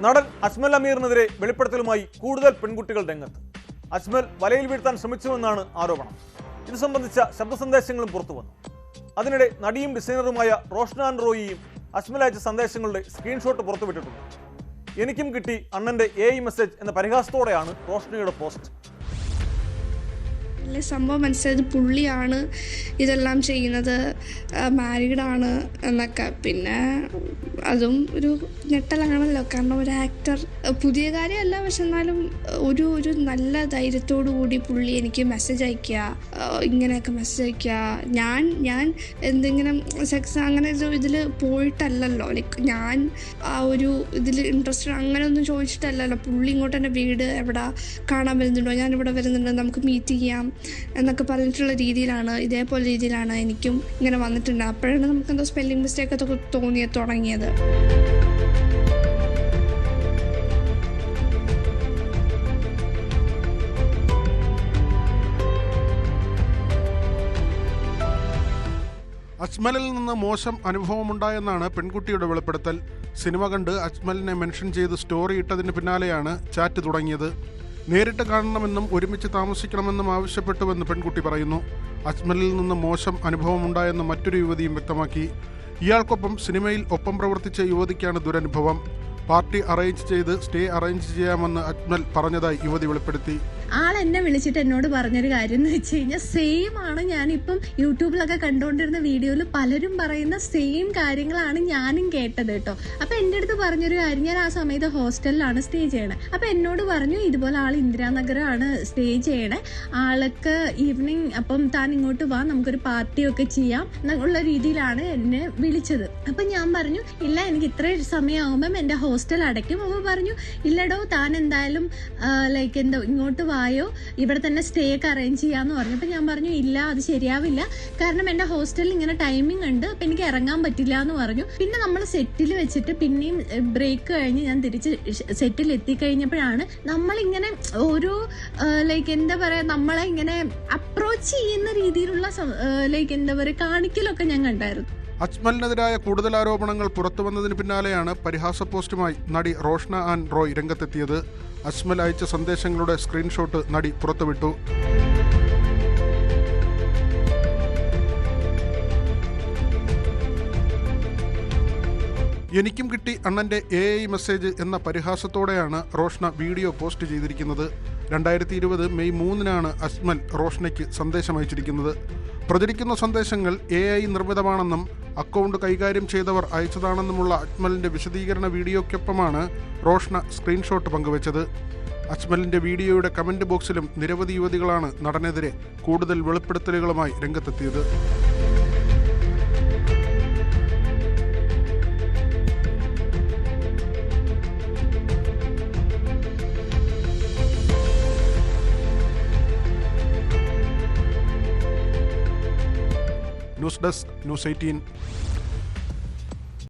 നടൻ അജ്മൽ അമീറിനെതിരെ വെളിപ്പെടുത്തലുമായി കൂടുതൽ പെൺകുട്ടികൾ രംഗത്ത്. അജ്മൽ വലയിൽ വീഴ്ത്താൻ ശ്രമിച്ചുവെന്നാണ് ആരോപണം. ഇത് സംബന്ധിച്ച ശബ്ദ സന്ദേശങ്ങളും പുറത്തുവന്നു. അതിനിടെ നടിയും ഡിസൈനറുമായ റോഷ്ന ആൻ റോയിയും അജ്മൽ അയച്ച സന്ദേശങ്ങളുടെ സ്ക്രീൻഷോട്ട് പുറത്തുവിട്ടിട്ടുണ്ട്. എനിക്കും കിട്ടി അണ്ണന്റെ AI മെസ്സേജ് എന്ന പരിഹാസത്തോടെയാണ് റോഷ്നയുടെ പോസ്റ്റ്. സംഭവം മനസ്സിലായത് പുള്ളിയാണ് ഇതെല്ലാം ചെയ്യുന്നത്, മാരീഡാണ് എന്നൊക്കെ. പിന്നെ അതും ഒരു ഞെട്ടലാണല്ലോ, കാരണം ഒരു ആക്ടർ, പുതിയ കാര്യമല്ല, പക്ഷെ എന്നാലും ഒരു നല്ല ധൈര്യത്തോടു കൂടി പുള്ളി എനിക്ക് മെസ്സേജ് അയക്കുക, ഇങ്ങനെയൊക്കെ മെസ്സേജ് അയക്കുക. ഞാൻ എന്തെങ്കിലും സെക്സ് അങ്ങനെ ഇതിൽ പോയിട്ടല്ലല്ലോ, ലൈക്ക് ഞാൻ ആ ഒരു ഇതിൽ ഇൻട്രസ്റ്റഡ് അങ്ങനെയൊന്നും ചോദിച്ചിട്ടല്ലല്ലോ. പുള്ളി ഇങ്ങോട്ട് എൻ്റെ വീട് എവിടെ കാണാൻ വരുന്നുണ്ടോ, ഞാനിവിടെ വരുന്നുണ്ട്, നമുക്ക് മീറ്റ് ചെയ്യാം എന്നൊക്കെ പറഞ്ഞിട്ടുള്ള രീതിയിലാണ്, ഇതേപോലെ രീതിയിലാണ് എനിക്കും ഇങ്ങനെ വന്നിട്ടുണ്ട്. അപ്പോഴാണ് നമുക്ക് എന്തോ സ്പെല്ലിംഗ് മിസ്റ്റേക്ക് ഒക്കെ തുടങ്ങിയത്. അജ്മലിൽ നിന്ന് മോശം അനുഭവമുണ്ടായെന്നാണ് പെൺകുട്ടിയുടെ വെളിപ്പെടുത്തൽ. സിനിമ കണ്ട് അജ്മലിനെ മെൻഷൻ ചെയ്ത് സ്റ്റോറി ഇട്ടതിന് പിന്നാലെയാണ് ചാറ്റ് തുടങ്ങിയത്. നേരിട്ട് കാണണമെന്നും ഒരുമിച്ച് താമസിക്കണമെന്നും ആവശ്യപ്പെട്ടുവെന്ന് പെൺകുട്ടി പറയുന്നു. അജ്മലിൽ നിന്ന് മോശം അനുഭവമുണ്ടായെന്ന് മറ്റൊരു യുവതിയും വ്യക്തമാക്കി. ഇയാൾക്കൊപ്പം സിനിമയിൽ ഒപ്പം പ്രവർത്തിച്ച യുവതിക്കാണ് ദുരനുഭവം. പാർട്ടി അറേഞ്ച് ചെയ്ത് സ്റ്റേ അറേഞ്ച് ചെയ്യാമെന്ന് അജ്മൽ പറഞ്ഞതായി യുവതി വെളിപ്പെടുത്തി. ആളെന്നെ വിളിച്ചിട്ട് എന്നോട് പറഞ്ഞൊരു കാര്യം എന്ന് വെച്ച് കഴിഞ്ഞാൽ, സെയിം ആണ് ഞാനിപ്പം യൂട്യൂബിലൊക്കെ കണ്ടുകൊണ്ടിരുന്ന വീഡിയോയിൽ പലരും പറയുന്ന സെയിം കാര്യങ്ങളാണ് ഞാനും കേട്ടത് കേട്ടോ. അപ്പൊ എൻ്റെ അടുത്ത് പറഞ്ഞൊരു കാര്യം, ഞാൻ ആ സമയത്ത് ഹോസ്റ്റലിലാണ് സ്റ്റേ ചെയ്യണേ. അപ്പൊ എന്നോട് പറഞ്ഞു, ഇതുപോലെ ആൾ ഇന്ദിരാനഗറാണ് സ്റ്റേ ചെയ്യണേ, ആൾക്ക് ഈവനിങ് അപ്പം താൻ ഇങ്ങോട്ട് വാ, നമുക്കൊരു പാർട്ടിയൊക്കെ ചെയ്യാം എന്നുള്ള രീതിയിലാണ് എന്നെ വിളിച്ചത്. അപ്പൊ ഞാൻ പറഞ്ഞു, ഇല്ല, എനിക്ക് ഇത്ര സമയമാകുമ്പം എൻ്റെ ഹോസ്റ്റൽ അടയ്ക്കും. അപ്പോൾ പറഞ്ഞു, ഇല്ലടോ, താൻ എന്തായാലും ലൈക്ക് എന്തോ ഇങ്ങോട്ട് വായോ, ഇവിടെ തന്നെ സ്റ്റേ ഒക്കെ അറേഞ്ച് ചെയ്യാന്ന് പറഞ്ഞു. അപ്പം ഞാൻ പറഞ്ഞു, ഇല്ല, അത് ശരിയാവില്ല, കാരണം എൻ്റെ ഹോസ്റ്റലിൽ ഇങ്ങനെ ടൈമിംഗ് ഉണ്ട്, അപ്പം എനിക്ക് ഇറങ്ങാൻ പറ്റില്ല എന്ന് പറഞ്ഞു. പിന്നെ നമ്മൾ സെറ്റിൽ വെച്ചിട്ട് പിന്നെയും ബ്രേക്ക് കഴിഞ്ഞ് ഞാൻ തിരിച്ച് സെറ്റിൽ എത്തിക്കഴിഞ്ഞപ്പോഴാണ് നമ്മളിങ്ങനെ ഓരോ ലൈക്ക് എന്താ പറയുക, നമ്മളെ ഇങ്ങനെ അപ്രോച്ച് ചെയ്യുന്ന രീതിയിലുള്ള ലൈക്ക് എന്താ പറയുക കാണിക്കലൊക്കെ ഞാൻ കണ്ടായിരുന്നു. അജ്മലിനെതിരായ കൂടുതൽ ആരോപണങ്ങൾ പുറത്തുവന്നതിന് പിന്നാലെയാണ് പരിഹാസ പോസ്റ്റുമായി നടി റോഷ്ന ആൻ റോയ് രംഗത്തെത്തിയത്. അജ്മൽ അയച്ച സന്ദേശങ്ങളുടെ സ്ക്രീൻഷോട്ട് നടി പുറത്തുവിട്ടു. എനിക്കും കിട്ടി അണ്ണന്റെ AI മെസ്സേജ് എന്ന പരിഹാസത്തോടെയാണ് റോഷ്ന വീഡിയോ പോസ്റ്റ് ചെയ്തിരിക്കുന്നത്. 2020 മെയ് 3 അജ്മൽ റോഷ്നയ്ക്ക് സന്ദേശം അയച്ചിരിക്കുന്നത്. പ്രചരിക്കുന്ന സന്ദേശങ്ങൾ AI നിർമ്മിതമാണെന്നും അക്കൗണ്ട് കൈകാര്യം ചെയ്തവർ അയച്ചതാണെന്നുമുള്ള അജ്മലിന്റെ വിശദീകരണ വീഡിയോയ്ക്കൊപ്പമാണ് റോഷ്ന സ്ക്രീൻഷോട്ട് പങ്കുവച്ചത്. അജ്മലിന്റെ വീഡിയോയുടെ കമന്റ് ബോക്സിലും നിരവധി യുവതികളാണ് നടനെതിരെ കൂടുതൽ വെളിപ്പെടുത്തലുകളുമായി രംഗത്തെത്തിയത്. News desk, News 18.